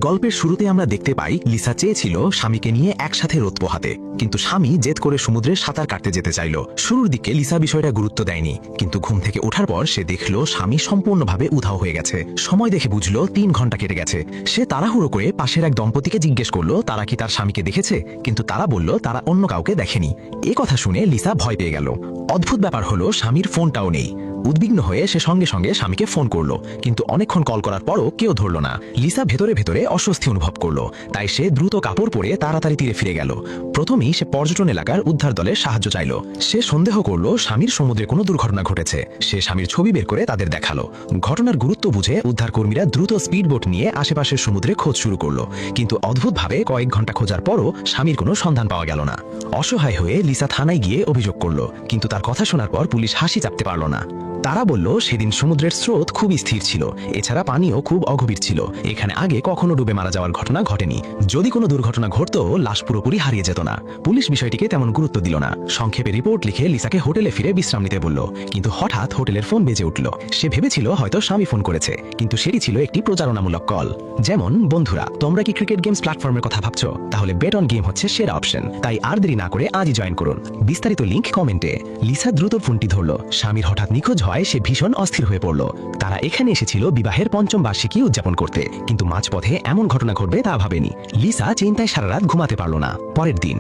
গল্পের শুরুতে আমরা দেখতে পাই লিসা চেয়েছিল স্বামীকে নিয়ে একসাথে রোদ পোহাতে, কিন্তু স্বামী জেদ করে সমুদ্রে সাঁতার কাটতে যেতে চাইল। শুরুর দিকে লিসা বিষয়টা গুরুত্ব দেয়নি, কিন্তু ঘুম থেকে ওঠার পর সে দেখলো স্বামী সম্পূর্ণভাবে উধাও হয়ে গেছে। সময় দেখে বুঝলো 3 ঘন্টা কেটে গেছে। সে তাড়াহুড়ো করে পাশের এক দম্পতিকে জিজ্ঞেস করলো তারা কি তার স্বামীকে দেখেছে, কিন্তু তারা বলল তারা অন্য কাউকে দেখেনি। এ কথা শুনে লিসা ভয় পেয়ে গেল। অদ্ভুত ব্যাপার হলো স্বামীর ফোনটাও নেই। উদ্বিগ্ন হয়ে সে সঙ্গে সঙ্গে স্বামীকে ফোন করলো, কিন্তু অনেকক্ষণ কল করার পরও কেউ ধরল না। লিসা ভেতরে ভেতরে অস্বস্তি অনুভব করলো, তাই সে দ্রুত কাপড় পরে তাড়াতাড়ি তীরে ফিরে গেল। প্রথমেই সে পর্যটন এলাকার উদ্ধার দলের সাহায্য চাইল। সে সন্দেহ করলো স্বামীর সমুদ্রে কোনো দুর্ঘটনা ঘটেছে। সে স্বামীর ছবি বের করে তাদের দেখালো। ঘটনার গুরুত্ব বুঝে উদ্ধারকর্মীরা দ্রুত স্পিডবোট নিয়ে আশেপাশের সমুদ্রে খোঁজ শুরু করলো, কিন্তু অদ্ভুতভাবে কয়েক ঘন্টা খোঁজার পরও স্বামীর কোনো সন্ধান পাওয়া গেল না। অসহায় হয়ে লিসা থানায় গিয়ে অভিযোগ করলো, কিন্তু তার কথা শোনার পর পুলিশ হাসি চাপতে পারল না। তারা বলল সেদিন সমুদ্রের স্রোত খুব স্থির ছিল, এছাড়া পানিও খুব অগভীর ছিল। এখানে আগে কখনো ডুবে মারা যাওয়ার ঘটনা ঘটেনি। যদি কোনো দুর্ঘটনা ঘটতো লাশ পুরোপুরি হারিয়ে যেত না। পুলিশ বিষয়টিকে তেমন গুরুত্ব দিল না। সংক্ষেপে রিপোর্ট লিখে লিসাকে হোটেলে ফিরে বিশ্রাম নিতে বলল, কিন্তু হঠাৎ হোটেলের ফোন বেজে উঠল। সে ভেবেছিল হয়তো স্বামী ফোন করেছে, কিন্তু সেটি ছিল একটি প্রচারণামূলক কল। যেমন, বন্ধুরা তোমরা কি ক্রিকেট গেমস প্ল্যাটফর্মের কথা ভাবছো? তাহলে বেট অন গেম হচ্ছে সেরা অপশন, তাই আর দেরি না করে আজই জয়েন করুন। বিস্তারিত লিংক কমেন্টে। লিসা দ্রুত ফোনটি ধরল। স্বামীর হঠাৎ নিখোঁজ হয় সে ভীষণ অস্থির হয়ে পড়ল। তারা এখানে এসেছিল বিবাহের 5ম বার্ষিকী উদযাপন করতে, কিন্তু মাঝপথে এমন ঘটনা ঘটবে তা ভাবেনি। লিসা চিন্তায় সারা রাত ঘুমাতে পারল না। পরের দিন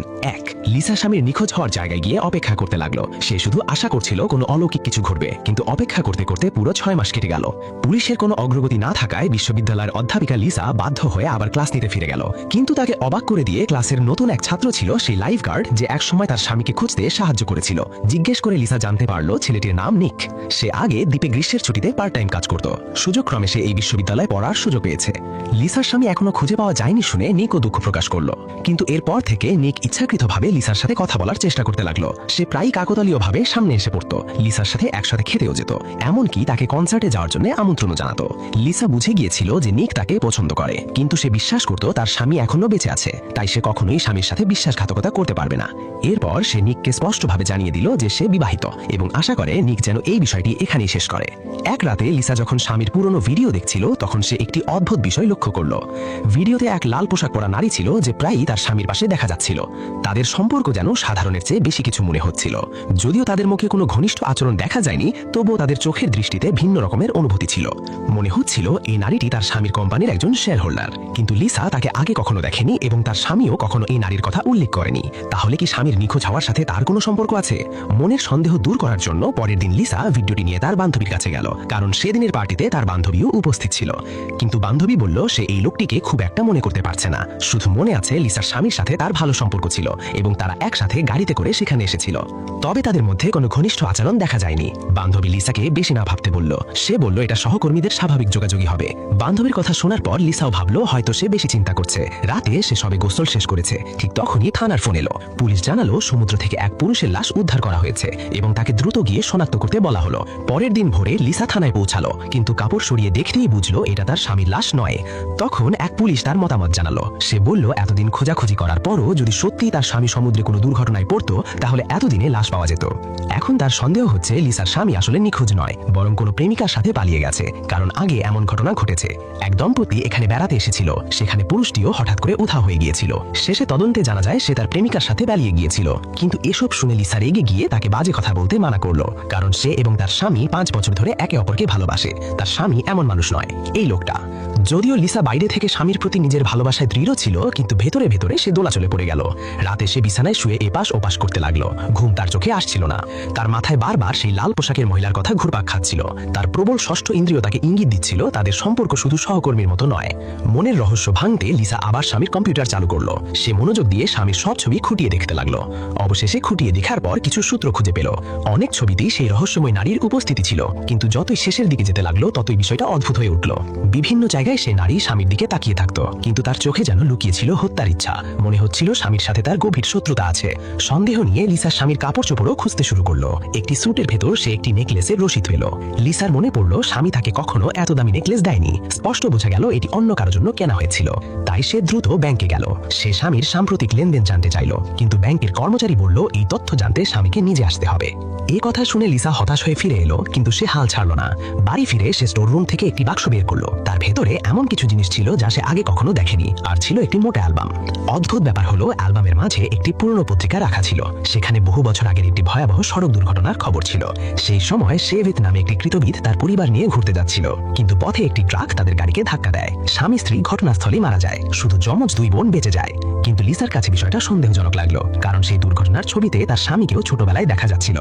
লিসা স্বামীর নিখোঁজ হওয়ার জায়গায় গিয়ে অপেক্ষা করতে লাগলো। সে শুধু আশা করছিল কোনো অলৌকিক কিছু ঘটবে, কিন্তু অপেক্ষা করতে করতে পুরো 6 মাস কেটে গেল। পুলিশের কোনো অগ্রগতি না থাকায় বিশ্ববিদ্যালয়ের অধ্যাপিকা লিসা বাধ্য হয়ে আবার ক্লাস নিতে ফিরে গেল। কিন্তু তাকে অবাক করে দিয়ে ক্লাসের নতুন এক ছাত্র ছিল সেই লাইফ গার্ড যে একসময় তার স্বামীকে খুঁজতে সাহায্য করেছিল। জিজ্ঞেস করে লিসা জানতে পারলো ছেলেটির নাম নিক। সে আগে দ্বীপে গ্রীষ্মের ছুটিতে পার্ট টাইম কাজ করত। সুযোগক্রমে সে এই বিশ্ববিদ্যালয়ে পড়ার সুযোগ পেয়েছে। লিসার স্বামী এখনো খুঁজে পাওয়া যায়নি শুনে নিকও দুঃখ প্রকাশ করলো, কিন্তু এরপর থেকে নিক ইচ্ছাকৃতভাবে লিসার সাথে কথা বলার চেষ্টা করতে লাগলো। সে প্রায় কাকতালীয়ভাবে সামনে এসে পড়তো, লিসার সাথে একসাথে খেতেও যেত, এমনকি তাকে কনসার্টে যাওয়ার জন্য আমন্ত্রণও জানাতো। লিসা বুঝে গিয়েছিল যে নিক তাকে পছন্দ করে, কিন্তু সে বিশ্বাস করত তার স্বামী এখনো বেঁচে আছে, তাই সে কখনোই স্বামীর সাথে বিশ্বাসঘাতকতা করতে পারবে না। এরপর সে নিককে স্পষ্টভাবে জানিয়ে দিল যে সে বিবাহিত এবং আশা করে নিক যেন এই বিষয়টি এখানেই শেষ করে। এক রাতে লিসা যখন স্বামীর পুরনো ভিডিও দেখছিল তখন সে একটি অদ্ভুত বিষয় লক্ষ্য করলো। ভিডিওতে এক লাল পোশাক পরা নারী ছিল যে প্রায়ই তার স্বামীর পাশে দেখা যাচ্ছিল। তাদের সম্পর্ক যেন সাধারণের চেয়ে বেশি কিছু মনে হচ্ছিল। যদিও তাদের মুখে কোনো ঘনিষ্ঠ আচরণ দেখা যায়নি, তবুও তাদের চোখের দৃষ্টিতে ভিন্ন রকমের অনুভূতি ছিল। মনে হচ্ছিল এই নারীটি তার স্বামীর কোম্পানির একজন শেয়ার হোল্ডার, কিন্তু লিসা তাকে আগে কখনো দেখেনি এবং তার স্বামীও কখনো এই নারীর কথা উল্লেখ করেনি। তাহলে কি স্বামীর নিখোঁজ হওয়ার সাথে তার কোনো সম্পর্ক আছে? মনের সন্দেহ দূর করার জন্য পরের দিন লিসা ভিডিওটি নিয়ে তার বান্ধবীর কাছে গেল, কারণ সেদিনের পার্টিতে তার বান্ধবীও উপস্থিত ছিল। কিন্তু বান্ধবী বলল সে এই লোকটিকে খুব একটা মনে করতে পারছে না, শুধু মনে আছে লিসার স্বামীর সাথে তার ভালো সম্পর্ক ছিল এবং তারা একসাথে গাড়িতে করে সেখানে এসেছিল। তবে তাদের মধ্যে কোনো ঘনিষ্ঠ আচরণ দেখা যায়নি। বান্ধবী লিসাকে বেশি না ভাবতে বলল। সে বলল এটা সহকর্মীদের স্বাভাবিক যোগাযোগই হবে। বান্ধবীর কথা শোনার পর লিসাও ভাবলো হয়তো সে বেশি চিন্তা করছে। রাতে সে সবে গোসল শেষ করেছে, ঠিক তখনই থানার ফোন এলো। পুলিশ জানালো সমুদ্র থেকে এক পুরুষের লাশ উদ্ধার করা হয়েছে এবং তাকে দ্রুত গিয়ে শনাক্ত করতে বলা হলো। পরের দিন ভোরে লিসা থানায় পৌঁছালো, কিন্তু কাপড় সরিয়ে দেখতেই বুঝলো এটা তার স্বামীর লাশ নয়। তখন এক পুলিশ তার মতামত জানালো। সে বলল এতদিন খোঁজাখুঁজি করার পরও যদি সত্যি তার স্বামী সমুদ্রে কোনো দুর্ঘটনায় পড়তো তাহলে এতদিনে লাশ পাওয়া যেত। এখন তার সন্দেহ হচ্ছে লিসার স্বামী আসলে নিখোঁজ নয়, বরং কোনো প্রেমিকার সাথে পালিয়ে গেছে, কারণ আগে এমন ঘটনা ঘটেছে। এক দম্পতি এখানে বেড়াতে এসেছিল, সেখানে পুরুষটিও হঠাৎ করে উধাও হয়ে গিয়েছিল। শেষে তদন্তে জানা যায় সে তার প্রেমিকার সাথে পালিয়ে গিয়েছিল। কিন্তু এসব শুনে লিসা রেগে গিয়ে তাকে বাজে কথা বলতে মানা করলো, কারণ সে এবং তার স্বামী 5 বছর ধরে একে অপরকে ভালোবাসে। তার স্বামী এমন মানুষ নয় এই লোকটা। যদিও লিসা বাইরে থেকে স্বামীর প্রতি নিজের ভালোবাসায় দৃঢ় ছিল, কিন্তু ভেতরে ভেতরে সে দোলাচলে পড়ে গেল। রাতে সে বিছানায় শুয়ে এপাশ ওপাশ করতে লাগলো। ঘুম তার চোখে আসছিল না। তার মাথায় বারবার সেই লাল পোশাকের মহিলার কথা ঘুরপাক খাচ্ছিল। তার প্রবল ষষ্ঠ ইন্দ্রিয় তাকে ইঙ্গিত দিচ্ছিল তাদের সম্পর্ক শুধু সহকর্মীর মতো নয়। মনের রহস্য ভাঙতে লিসা আবার স্বামীর কম্পিউটার চালু করলো। সে মনোযোগ দিয়ে স্বামীর সব ছবি খুঁটিয়ে দেখতে লাগলো। অবশেষে খুঁটিয়ে দেখার পর কিছু সূত্র খুঁজে পেল। অনেক ছবিতেই সেই রহস্যময় নারীর উপস্থিতি ছিল, কিন্তু যতই শেষের দিকে যেতে লাগলো ততই বিষয়টা অদ্ভুত হয়ে উঠল। বিভিন্ন জায়গায় সে নারী স্বামীর দিকে তাকিয়ে থাকতো, কিন্তু তার চোখে যেন লুকিয়েছিল হত্যার ইচ্ছা। মনে হচ্ছিল স্বামীর সাথে তার গভীর শত্রুতা আছে। সন্দেহ নিয়ে লিসার স্বামীর কাপড় চোপড়ও খুঁজতে শুরু করলো। একটি স্যুটের ভেতর সে একটি নেকলেসের রশিদ পেল। লিসার মনে পড়লো স্বামী তাকে কখনো এত দামি নেকলেস দেয়নি। স্পষ্ট বোঝা গেল এটি অন্য কারোর জন্য কেনা হয়েছিল। তাই সে দ্রুত ব্যাংকে গেল। সে স্বামীর সাম্প্রতিক লেনদেন জানতে চাইল, কিন্তু ব্যাংকের কর্মচারী বলল এই তথ্য জানতে স্বামীকে নিজে আসতে হবে। এই কথা শুনে লিসা হতাশ হয়ে ফিরে ফিরে এলো, কিন্তু সে হাল ছাড়ল না। বাড়ি ফিরে সে স্টোর রুম থেকে একটি বাক্স বের করলো। তার ভেতরে এমন কিছু জিনিস ছিল যা সে আগে কখনো দেখেনি, আর ছিল একটি মোটা অ্যালবাম। অদ্ভুত ব্যাপার হলো, অ্যালবামের মাঝে একটি পুরনো পত্রিকা রাখা ছিল। সেখানে বহু বছর আগের একটি ভয়াবহ সড়ক দুর্ঘটনার খবর ছিল। সেই সময় শেভিত নামে একটি কৃতবিদ তার পরিবার নিয়ে ঘুরতে যাচ্ছিল, কিন্তু পথে একটি ট্রাক তাদের গাড়িকে ধাক্কা দেয়। স্বামী স্ত্রী ঘটনাস্থলেই মারা যায়, শুধু যমজ দুই বোন বেঁচে যায়। কিন্তু লিসার কাছে বিষয়টা সন্দেহজনক লাগলো, কারণ সেই দুর্ঘটনার ছবিতে তার স্বামীকেও ছোটবেলায় দেখা যাচ্ছিল।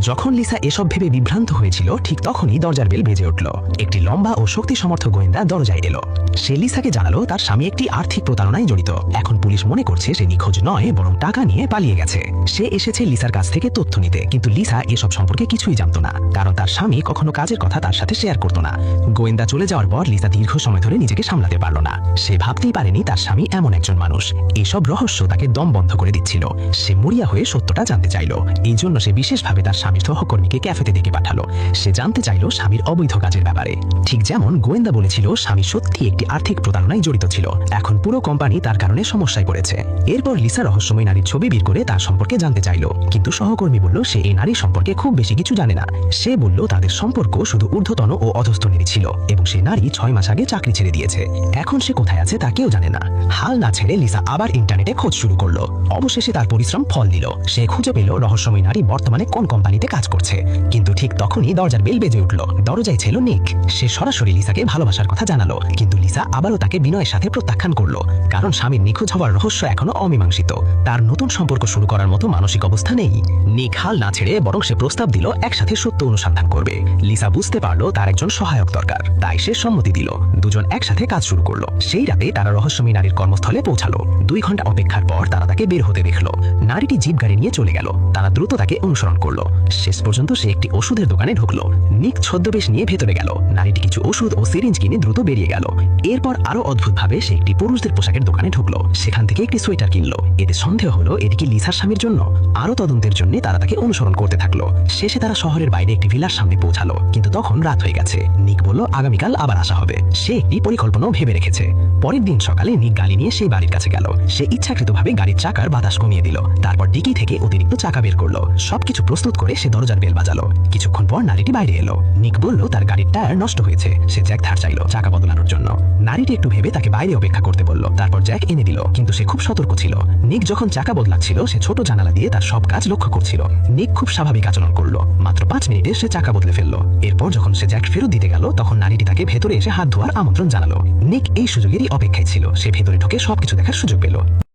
যখন লিসা এসব ভেবে বিভ্রান্ত হয়েছিল, ঠিক তখনই দরজার বেল বেজে উঠল। একটি লম্বা ও শক্তি সমর্থ গোয়েন্দা দরজায় এলো। সে লিসাকে জানালো তার স্বামী একটি আর্থিক প্রতারণায় জড়িত। এখন পুলিশ মনে করছে সে নিখোঁজ নয়, বরং টাকা নিয়ে পালিয়ে গেছে। সে এসেছে লিসার কাছ থেকে তথ্য নিতে, কিন্তু লিসা এসব সম্পর্কে কিছুই জানতো না, কারণ তার স্বামী কখনো কাজের কথা তার সাথে শেয়ার করতো না। গোয়েন্দা চলে যাওয়ার পর লিসা দীর্ঘ সময় ধরে নিজেকে সামলাতে পারল না। সে ভাবতেই পারেনি তার স্বামী এমন একজন মানুষ। এসব রহস্য তাকে দম বন্ধ করে দিচ্ছিল। সে মরিয়া হয়ে সত্যটা জানতে চাইল। এই জন্য সে বিশেষভাবে তার স্বামীর সহকর্মীকে ক্যাফেতে ডেকে পাঠালো। সে জানতে চাইল স্বামীর অবৈধ কাজের ব্যাপারে। ঠিক যেমন গোয়েন্দা বলেছিল, স্বামী সত্যি একটি আর্থিক প্রতারণায় জড়িত ছিল। এখন পুরো কোম্পানি তার কারণে সমস্যায় পড়েছে। এরপর লিসা রহস্যময় নারীর ছবি বের করে তার সম্পর্কে জানতে চাইল, কিন্তু সহকর্মী বলল সে এই নারীর সম্পর্কে খুব বেশি কিছু জানে না। সে বলল তাদের সম্পর্ক শুধু ঊর্ধ্বতন ও অধস্তনেরই ছিল, এবং সে নারী 6 মাস আগে চাকরি ছেড়ে দিয়েছে। এখন সে কোথায় আছে তা কেউ জানে না। হাল না ছেড়ে লিসা আবার ইন্টারনেটে খোঁজ শুরু করলো। অবশেষে তার পরিশ্রম ফল দিল। সে খুঁজে পেল রহস্যময় নারী বর্তমানে কোন কোম্পানিতে কাজ করছে। কিন্তু ঠিক তখনই দরজার বেল বেজে উঠল। দরজায় ছিল নিক। সে সরাসরি লিসাকে ভালোবাসার কথা জানালো, কিন্তু লিসা আবারও তাকে বিনয়ের সাথে প্রত্যাখ্যান করলো, কারণ স্বামীর নিখোঁজ হওয়ার রহস্য এখনো অমীমাংসিত। তার নতুন সম্পর্ক শুরু করার মতো মানসিক অবস্থা নেই। নিক হাল না ছেড়ে বরং সে প্রস্তাব দিল একসাথে সত্য অনুসন্ধান করবে। লিসা বুঝতে পারলো তার একজন সহায়ক দরকার, তাই সে সম্মতি দিল। দুজন একসাথে কাজ শুরু করলো। সেই রাতে তারা রহস্যময় নারীর কর্মস্থলে পৌঁছালো। 2 ঘন্টা অপেক্ষার পর তারা তাকে বের হতে দেখলো। নারীটি জিপ গাড়ি নিয়ে চলে গেল। তারা দ্রুত তাকে অনুসরণ করলো। শেষ পর্যন্ত সে একটি ওষুধের দোকানে ঢুকলো। নিক ছদ্মবেশ নিয়ে ভেতরে গেল। নারীটি কিছু ওষুধ ও সিরিঞ্জ কিনে দ্রুত বেরিয়ে গেল। এরপর আরো অদ্ভুতভাবে সে একটি পুরুষদের পোশাকের দোকানে ঢুকলো। সেখান থেকে একটি সোয়েটার কিনলো। এতে সন্দেহ হলো এটি কি লিসার স্বামীর জন্য। আরো তদন্তের জন্য তারা তাকে অনুসরণ করতে থাকলো। শেষে তারা শহরের বাইরে একটি ভিলার সামনে পৌঁছালো, কিন্তু তখন রাত হয়ে গেছে। নিক বলল আগামীকাল আবার আসা হবে। সে একটি পরিকল্পনাও ভেবে রেখেছে। পরের দিন সকালে নিক গাড়ি নিয়ে সেই বাড়ির কাছে গেল। সে ইচ্ছাকৃতভাবে গাড়ির চাকার বাতাস কমিয়ে দিল। তারপর ডিকি থেকে অতিরিক্ত চাকা বের করলো। সবকিছু প্রস্তুত করে সে দরজার বেল বাজালো। কিছুক্ষণ পর নারীটি বাইরে এলো। নিক বলল তার গাড়ির টায়ার নষ্ট হয়েছে। সে জ্যাক ধার চাইলো চাকা বদলানোর জন্য। নারীটি একটু ভেবে তাকে বাইরে অপেক্ষা করতে বলল। তারপর জ্যাক এনে দিল, কিন্তু সে খুব সতর্ক ছিল। নিক যখন চাকা বদলাচ্ছিল, সে ছোট জানালা দিয়ে তার সব কাজ লক্ষ্য করছিল। নিক খুব স্বাভাবিক আচরণ করলো। মাত্র 5 মিনিটে সে চাকা বদলে ফেললো। এরপর যখন সে জ্যাক ফেরত দিতে গেল, তখন নারীটি তাকে ভেতরে এসে হাত ধোয়ার আমন্ত্রণ জানালো। নিক এই সুযোগেরই অপেক্ষায় ছিল। সে ভেতরে ঢুকে সবকিছু দেখার সুযোগ পেল।